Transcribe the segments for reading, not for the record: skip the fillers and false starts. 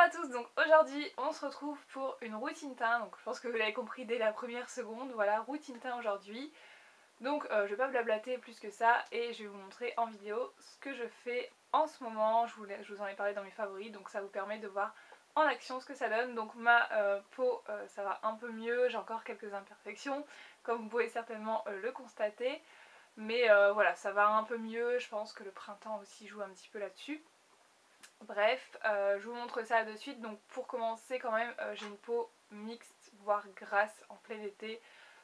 à tous, donc aujourd'hui on se retrouve pour une routine teint, donc je pense que vous l'avez compris dès la première seconde, voilà, routine teint aujourd'hui. Donc je vais pas blablater plus que ça et je vais vous montrer en vidéo ce que je fais en ce moment. Je vous en ai parlé dans mes favoris, donc ça vous permet de voir en action ce que ça donne. Donc ma peau ça va un peu mieux, j'ai encore quelques imperfections comme vous pouvez certainement le constater. Mais voilà, ça va un peu mieux, je pense que le printemps aussi joue un petit peu là-dessus. Bref, je vous montre ça de suite. Donc pour commencer quand même, j'ai une peau mixte, voire grasse en plein été.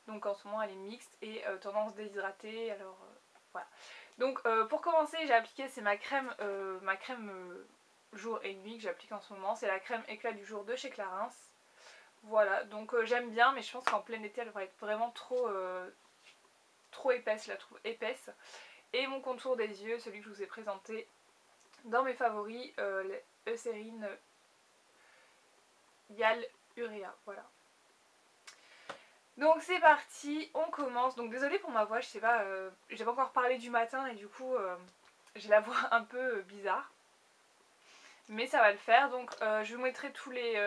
Donc en ce moment elle est mixte et tendance déshydratée, alors voilà. Donc pour commencer j'ai appliqué, c'est ma crème jour et nuit que j'applique en ce moment. C'est la crème éclat du jour de chez Clarins. Voilà, donc j'aime bien mais je pense qu'en plein été elle va être vraiment trop épaisse, je la trouve épaisse. Et mon contour des yeux, celui que je vous ai présenté dans mes favoris, les Eucérine Hyalurea, voilà. Donc c'est parti, on commence. Donc désolée pour ma voix, je sais pas, j'ai pas encore parlé du matin et du coup j'ai la voix un peu bizarre. Mais ça va le faire, donc je vous mettrai tous les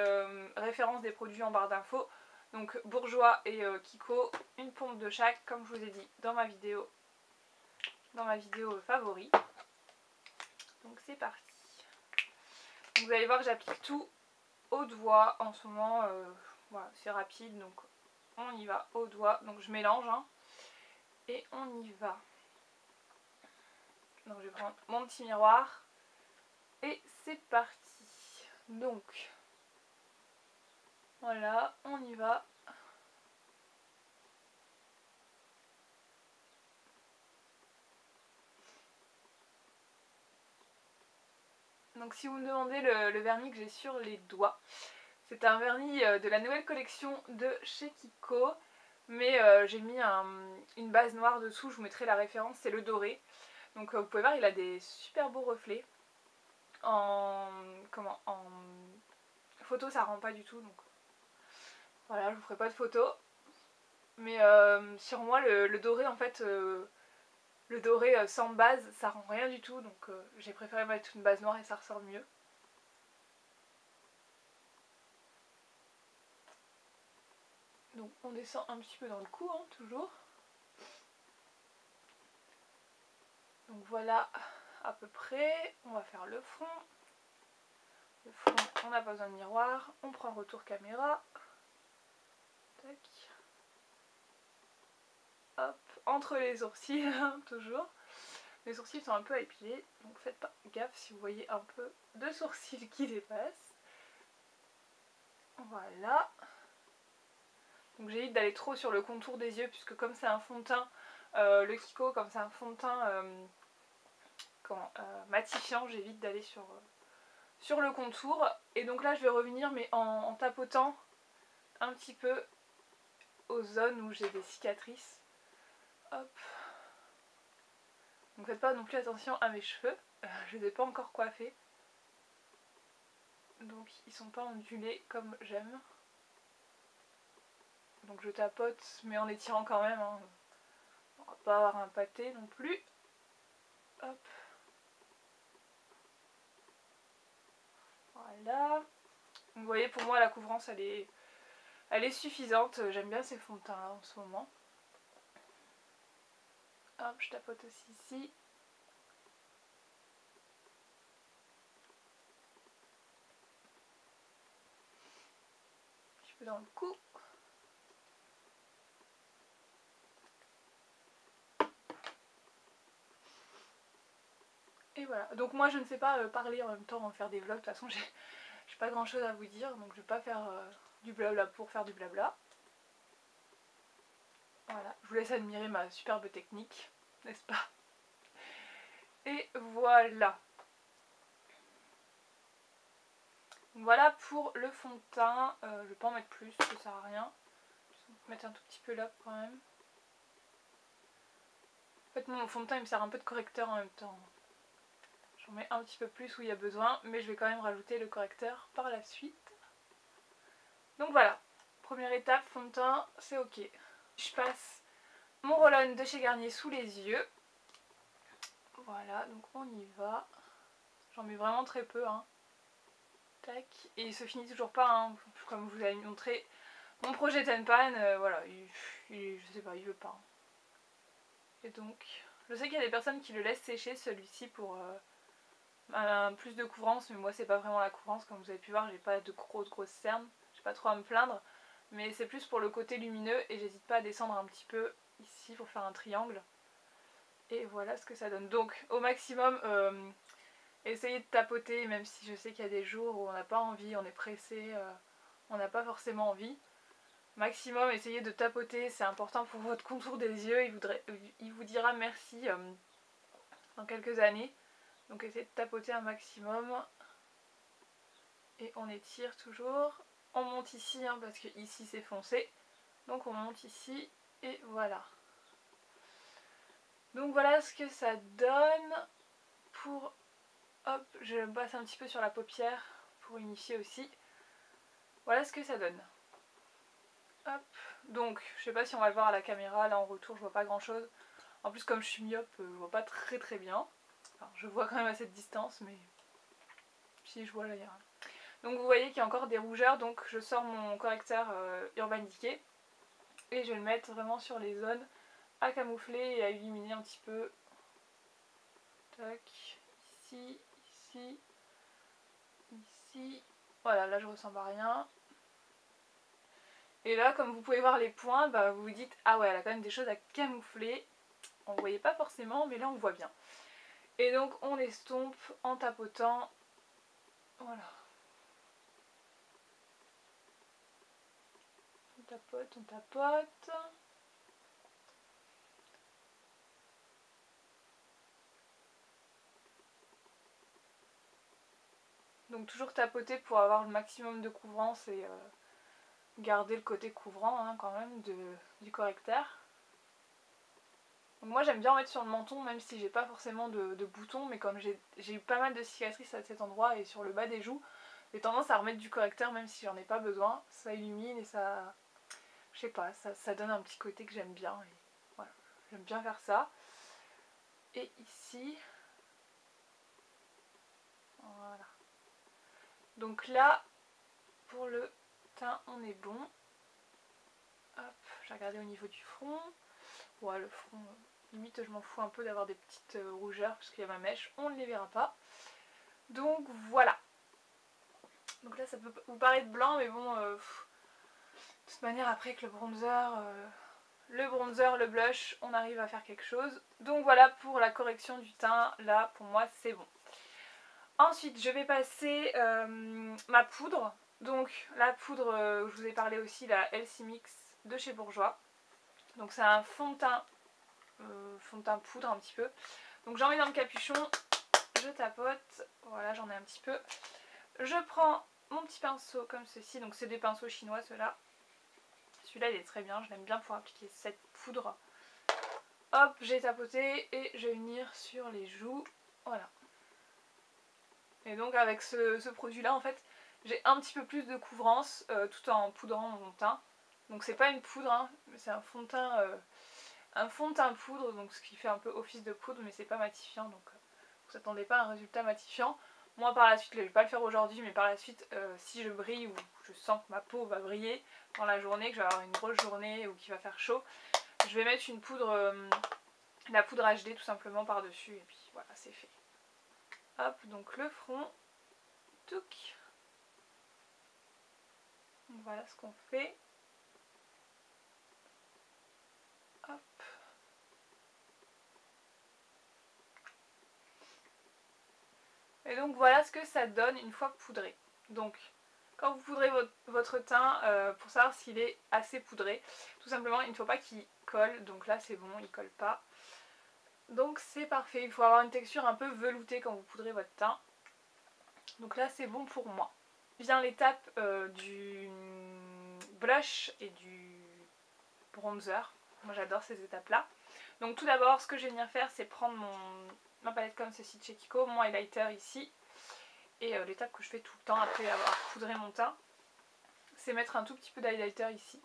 références des produits en barre d'infos. Donc Bourjois et Kiko, une pompe de chaque, comme je vous ai dit dans ma vidéo favori. Donc c'est parti. Donc, vous allez voir que j'applique tout au doigt en ce moment, voilà, c'est rapide, donc on y va au doigt. Donc je mélange hein, et on y va. Donc je vais prendre mon petit miroir et c'est parti. Donc voilà, on y va. Donc si vous me demandez le vernis que j'ai sur les doigts, c'est un vernis de la nouvelle collection de chez Kiko. Mais j'ai mis une base noire dessous, je vous mettrai la référence, c'est le doré. Donc vous pouvez voir, il a des super beaux reflets. En photo ça rend pas du tout, donc voilà, je vous ferai pas de photo. Mais sur moi le doré en fait, le doré sans base ça rend rien du tout, donc j'ai préféré mettre une base noire et ça ressort mieux. Donc on descend un petit peu dans le cou hein, toujours. Donc voilà à peu près, on va faire le front. Le front, on n'a pas besoin de miroir, on prend retour caméra. Tac. Hop, entre les sourcils, toujours. Les sourcils sont un peu à épiler, donc faites pas gaffe si vous voyez un peu de sourcils qui dépassent. Voilà. Donc j'évite d'aller trop sur le contour des yeux, puisque comme c'est un fond de teint, le Kiko, comme c'est un fond de teint matifiant, j'évite d'aller sur le contour. Et donc là je vais revenir, mais en tapotant un petit peu aux zones où j'ai des cicatrices. Hop. Donc faites pas non plus attention à mes cheveux, je les ai pas encore coiffés. Donc ils sont pas ondulés comme j'aime. Donc je tapote mais en étirant quand même, hein. On va pas avoir un pâté non plus. Hop. Voilà. Vous voyez, pour moi la couvrance elle est suffisante, j'aime bien ces fonds de teint là en ce moment. Hop, je tapote aussi ici. Un petit peu dans le cou. Et voilà, donc moi je ne sais pas parler en même temps, faire des vlogs, de toute façon j'ai pas grand chose à vous dire, donc je vais pas faire du blabla pour faire du blabla. Voilà, je vous laisse admirer ma superbe technique, n'est-ce pas? Et voilà. Voilà pour le fond de teint, je vais pas en mettre plus, ça sert à rien. Je vais mettre un tout petit peu là quand même. En fait mon fond de teint il me sert un peu de correcteur en même temps. J'en mets un petit peu plus où il y a besoin, mais je vais quand même rajouter le correcteur par la suite. Donc voilà, première étape, fond de teint, c'est ok. Je passe mon roll-on de chez Garnier sous les yeux. Voilà, donc on y va. J'en mets vraiment très peu, hein. Tac. Et il se finit toujours pas, hein, comme je vous avais montré. Mon projet Tenpan, voilà, je sais pas, il veut pas. Et donc, je sais qu'il y a des personnes qui le laissent sécher celui-ci pour plus de couvrance, mais moi c'est pas vraiment la couvrance, comme vous avez pu voir, j'ai pas de grosses cernes, j'ai pas trop à me plaindre, mais c'est plus pour le côté lumineux et j'hésite pas à descendre un petit peu ici pour faire un triangle. Et voilà ce que ça donne. Donc au maximum, essayez de tapoter, même si je sais qu'il y a des jours où on n'a pas envie, on est pressé, on n'a pas forcément envie. Maximum, essayez de tapoter, c'est important pour votre contour des yeux, il vous dira merci dans quelques années. Donc essayez de tapoter un maximum. Et on étire toujours. On monte ici, hein, parce que ici c'est foncé. Donc on monte ici, et voilà. Donc voilà ce que ça donne pour... Hop, je passe un petit peu sur la paupière pour unifier aussi. Voilà ce que ça donne. Hop, donc je sais pas si on va le voir à la caméra, là en retour je vois pas grand chose. En plus comme je suis myope, je vois pas très bien. Enfin, je vois quand même à cette distance, mais si je vois là il y a... Donc vous voyez qu'il y a encore des rougeurs, donc je sors mon correcteur Urban Decay et je vais le mettre vraiment sur les zones à camoufler et à illuminer un petit peu. Tac, ici, ici, ici. Voilà, là je ressemble à rien. Et là, comme vous pouvez voir les points, bah, vous vous dites ah ouais, elle a quand même des choses à camoufler. On ne voyait pas forcément, mais là on voit bien. Et donc on estompe en tapotant. Voilà. On tapote, on tapote. Donc toujours tapoter pour avoir le maximum de couvrance et garder le côté couvrant hein, quand même du correcteur. Donc moi j'aime bien en mettre sur le menton même si j'ai pas forcément de boutons, mais comme j'ai eu pas mal de cicatrices à cet endroit et sur le bas des joues, j'ai tendance à remettre du correcteur même si j'en ai pas besoin. Ça illumine et ça... je sais pas, ça donne un petit côté que j'aime bien. Et voilà, j'aime bien faire ça. Et ici... voilà. Donc là, pour le teint, on est bon. Hop, j'ai regardé au niveau du front. Ouais, le front, limite je m'en fous un peu d'avoir des petites rougeurs parce qu'il y a ma mèche, on ne les verra pas. Donc voilà. Donc là ça peut vous paraître blanc, mais bon, de toute manière après avec le bronzer, le blush, on arrive à faire quelque chose. Donc voilà pour la correction du teint, là pour moi c'est bon. Ensuite je vais passer ma poudre. Donc la poudre, je vous ai parlé aussi, la LC Mix de chez Bourjois. Donc c'est un fond de teint poudre un petit peu. Donc j'en mets dans le capuchon, je tapote, voilà j'en ai un petit peu. Je prends mon petit pinceau comme ceci, donc c'est des pinceaux chinois ceux-là. Celui-là il est très bien, je l'aime bien pour appliquer cette poudre. Hop, j'ai tapoté et je vais venir sur les joues, voilà. Et donc avec ce produit-là en fait, j'ai un petit peu plus de couvrance tout en poudrant mon teint. Donc c'est pas une poudre, hein, mais c'est un fond de teint poudre, donc ce qui fait un peu office de poudre, mais c'est pas matifiant, donc vous attendez pas à un résultat matifiant. Moi par la suite, je vais pas le faire aujourd'hui, mais par la suite, si je brille ou je sens que ma peau va briller dans la journée, que je vais avoir une grosse journée ou qu'il va faire chaud, je vais mettre une poudre, la poudre HD tout simplement par dessus, et puis voilà, c'est fait. Hop, donc le front, touc. Donc voilà ce qu'on fait. Hop. Et donc voilà ce que ça donne une fois poudré. Donc quand vous poudrez votre teint, pour savoir s'il est assez poudré, tout simplement il ne faut pas qu'il colle, donc là c'est bon, il colle pas. Donc c'est parfait, il faut avoir une texture un peu veloutée quand vous poudrez votre teint. Donc là c'est bon pour moi. Vient l'étape du blush et du bronzer. Moi j'adore ces étapes là. Donc tout d'abord ce que je vais venir faire c'est prendre ma palette comme ceci de chez Kiko, mon highlighter ici. Et l'étape que je fais tout le temps après avoir poudré mon teint, c'est mettre un tout petit peu d'highlighter ici.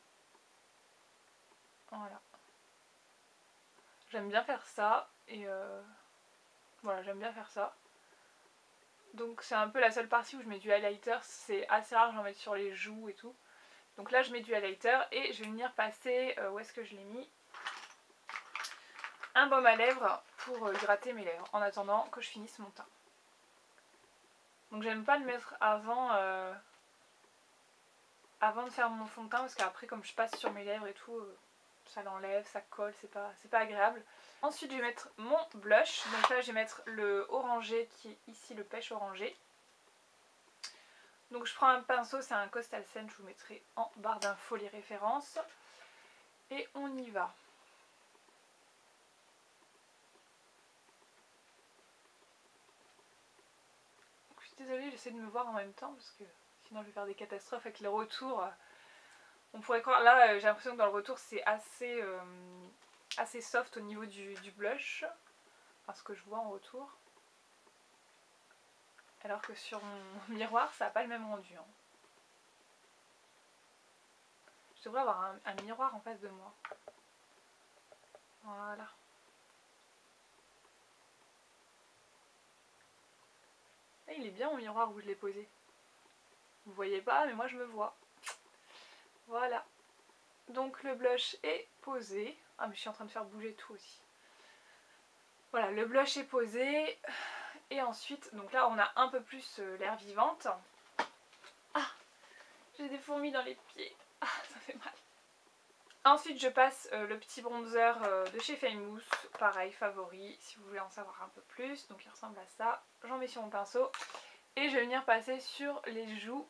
Voilà. J'aime bien faire ça et voilà, j'aime bien faire ça. Donc c'est un peu la seule partie où je mets du highlighter, c'est assez rare j'en mets sur les joues et tout. Donc là je mets du highlighter et je vais venir passer, où est-ce que je l'ai mis, un baume à lèvres pour hydrater mes lèvres en attendant que je finisse mon teint. Donc j'aime pas le mettre avant de faire mon fond de teint parce qu'après comme je passe sur mes lèvres et tout, ça l'enlève, ça colle, c'est pas agréable. Ensuite je vais mettre mon blush, donc là je vais mettre le orangé qui est ici, le pêche orangé. Donc je prends un pinceau, c'est un Costal Scent, je vous mettrai en barre d'infos les références. Et on y va. Je suis désolée, j'essaie de me voir en même temps parce que sinon je vais faire des catastrophes avec le retour. On pourrait croire, là j'ai l'impression que dans le retour c'est assez soft au niveau du blush. Enfin ce que je vois en retour. Alors que sur mon miroir ça n'a pas le même rendu. Hein. Je devrais avoir un miroir en face de moi. Voilà. Et il est bien mon miroir où je l'ai posé. Vous voyez pas mais moi je me vois. Voilà. Donc le blush est posé. Ah mais je suis en train de faire bouger tout aussi. Voilà, le blush est posé. Et ensuite, donc là on a un peu plus l'air vivante. Ah, j'ai des fourmis dans les pieds. Ah, ça fait mal. Ensuite je passe le petit bronzer de chez Famous. Pareil, favori, si vous voulez en savoir un peu plus. Donc il ressemble à ça. J'en mets sur mon pinceau. Et je vais venir passer sur les joues.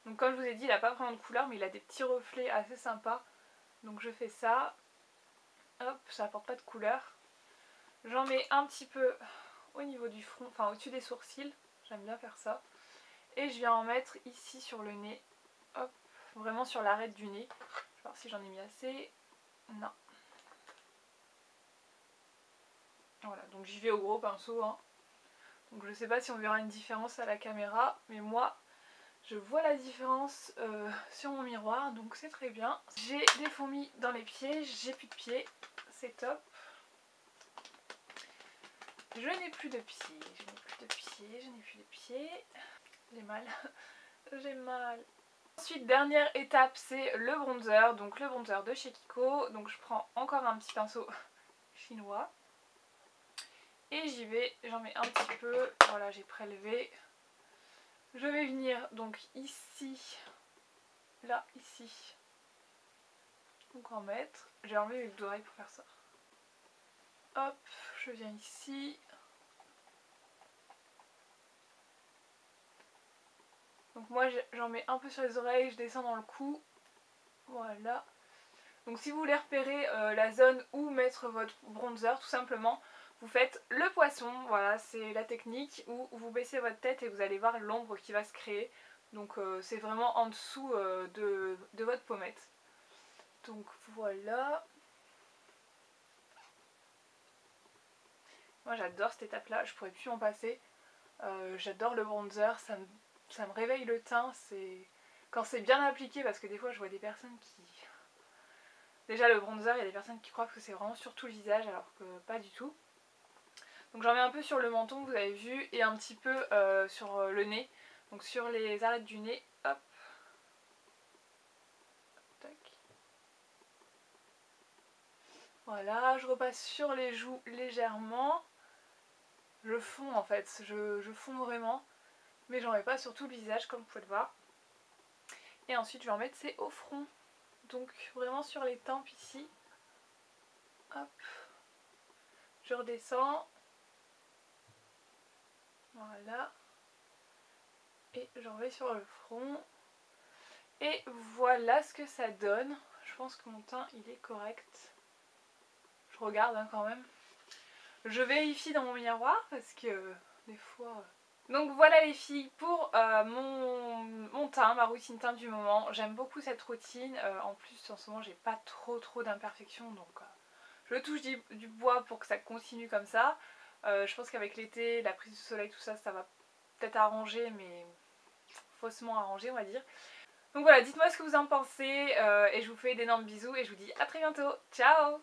Donc comme je vous ai dit, il n'a pas vraiment de couleur, mais il a des petits reflets assez sympas. Donc je fais ça. Hop, ça apporte pas de couleur. J'en mets un petit peu au niveau du front, enfin au-dessus des sourcils. J'aime bien faire ça. Et je viens en mettre ici sur le nez. Hop, vraiment sur l'arête du nez. Je vais voir si j'en ai mis assez. Non. Voilà, donc j'y vais au gros pinceau. Hein. Donc je sais pas si on verra une différence à la caméra, mais moi je vois la différence sur mon miroir, donc c'est très bien. J'ai des fourmis dans les pieds, j'ai plus de pieds, c'est top. Je n'ai plus de pieds, je n'ai plus de pieds, je n'ai plus de pieds. J'ai mal, j'ai mal. Ensuite, dernière étape, c'est le bronzer. Donc le bronzer de chez Kiko. Donc je prends encore un petit pinceau chinois. Et j'y vais, j'en mets un petit peu. Voilà, j'ai prélevé. Je vais venir donc ici, là, ici. Donc en mettre. J'ai enlevé mes d'oreilles pour faire ça. Hop, je viens ici. Donc moi j'en mets un peu sur les oreilles, je descends dans le cou. Voilà. Donc si vous voulez repérer la zone où mettre votre bronzer, tout simplement, vous faites le poisson, voilà, c'est la technique, où vous baissez votre tête et vous allez voir l'ombre qui va se créer. Donc c'est vraiment en dessous de votre pommette. Donc voilà. Moi j'adore cette étape là, je pourrais plus m'en passer. J'adore le bronzer, ça me réveille le teint, quand c'est bien appliqué, parce que des fois je vois des personnes qui... Déjà le bronzer, il y a des personnes qui croient que c'est vraiment sur tout le visage alors que pas du tout. Donc j'en mets un peu sur le menton, vous avez vu, et un petit peu sur le nez. Donc sur les arêtes du nez, hop. Tac. Voilà, je repasse sur les joues légèrement. Je fonds en fait, je fonds vraiment. Mais j'en mets pas sur tout le visage comme vous pouvez le voir. Et ensuite je vais en mettre, c'est au front. Donc vraiment sur les tempes ici. Hop. Je redescends. Voilà. Et j'en vais sur le front. Et voilà ce que ça donne. Je pense que mon teint il est correct. Je regarde hein, quand même. Je vérifie dans mon miroir parce que des fois... Donc voilà les filles pour mon teint, ma routine teint du moment. J'aime beaucoup cette routine. En plus en ce moment j'ai pas trop d'imperfections donc je touche du bois pour que ça continue comme ça. Je pense qu'avec l'été, la prise du soleil, tout ça, ça va peut-être arranger, mais faussement arranger on va dire. Donc voilà, dites-moi ce que vous en pensez et je vous fais d'énormes bisous et je vous dis à très bientôt. Ciao!